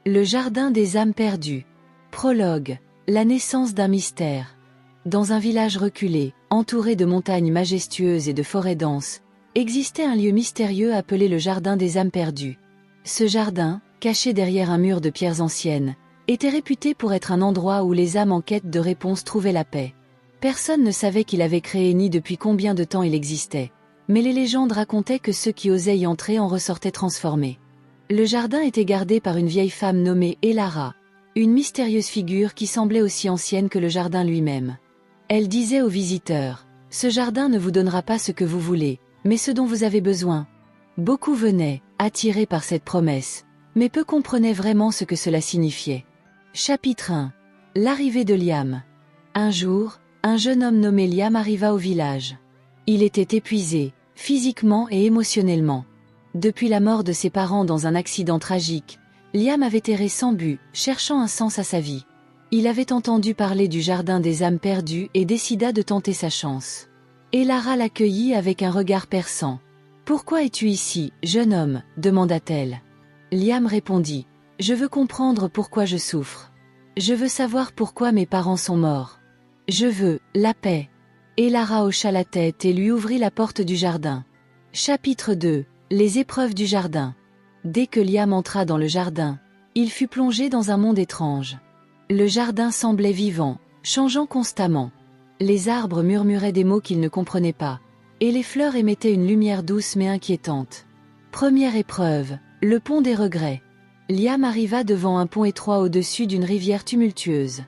Le jardin des âmes perdues. Prologue. La naissance d'un mystère. Dans un village reculé, entouré de montagnes majestueuses et de forêts denses, existait un lieu mystérieux appelé le jardin des âmes perdues. Ce jardin, caché derrière un mur de pierres anciennes, était réputé pour être un endroit où les âmes en quête de réponses trouvaient la paix. Personne ne savait qu'il avait créé ni depuis combien de temps il existait, mais les légendes racontaient que ceux qui osaient y entrer en ressortaient transformés. Le jardin était gardé par une vieille femme nommée Elara, une mystérieuse figure qui semblait aussi ancienne que le jardin lui-même. Elle disait aux visiteurs, « Ce jardin ne vous donnera pas ce que vous voulez, mais ce dont vous avez besoin. » Beaucoup venaient, attirés par cette promesse, mais peu comprenaient vraiment ce que cela signifiait. Chapitre 1. L'arrivée de Liam. Un jour, un jeune homme nommé Liam arriva au village. Il était épuisé, physiquement et émotionnellement. Depuis la mort de ses parents dans un accident tragique, Liam avait erré sans but, cherchant un sens à sa vie. Il avait entendu parler du jardin des âmes perdues et décida de tenter sa chance. Elara l'accueillit avec un regard perçant. « Pourquoi es-tu ici, jeune homme ?» demanda-t-elle. Liam répondit, « Je veux comprendre pourquoi je souffre. Je veux savoir pourquoi mes parents sont morts. Je veux la paix. » Elara hocha la tête et lui ouvrit la porte du jardin. Chapitre 2. Les épreuves du jardin. Dès que Liam entra dans le jardin, il fut plongé dans un monde étrange. Le jardin semblait vivant, changeant constamment. Les arbres murmuraient des mots qu'il ne comprenait pas, et les fleurs émettaient une lumière douce mais inquiétante. Première épreuve, le pont des regrets. Liam arriva devant un pont étroit au-dessus d'une rivière tumultueuse.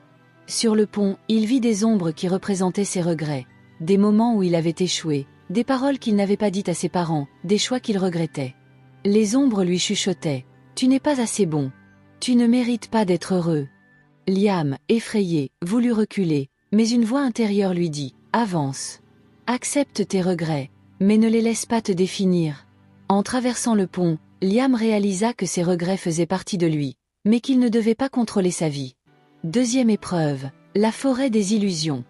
Sur le pont, il vit des ombres qui représentaient ses regrets, des moments où il avait échoué, des paroles qu'il n'avait pas dites à ses parents, des choix qu'il regrettait. Les ombres lui chuchotaient, « Tu n'es pas assez bon. Tu ne mérites pas d'être heureux. » Liam, effrayé, voulut reculer, mais une voix intérieure lui dit, « Avance. Accepte tes regrets, mais ne les laisse pas te définir. » En traversant le pont, Liam réalisa que ses regrets faisaient partie de lui, mais qu'il ne devait pas contrôler sa vie. Deuxième épreuve, la forêt des illusions.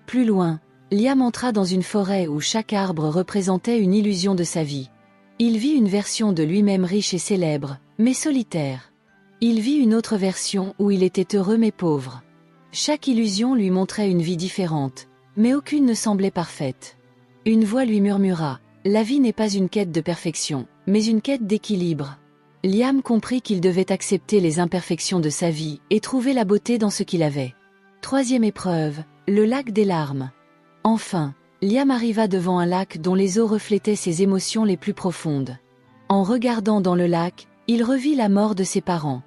Plus loin, Liam entra dans une forêt où chaque arbre représentait une illusion de sa vie. Il vit une version de lui-même riche et célèbre, mais solitaire. Il vit une autre version où il était heureux mais pauvre. Chaque illusion lui montrait une vie différente, mais aucune ne semblait parfaite. Une voix lui murmura, « La vie n'est pas une quête de perfection, mais une quête d'équilibre. » Liam comprit qu'il devait accepter les imperfections de sa vie et trouver la beauté dans ce qu'il avait. Troisième épreuve, le lac des larmes. Enfin, Liam arriva devant un lac dont les eaux reflétaient ses émotions les plus profondes. En regardant dans le lac, il revit la mort de ses parents.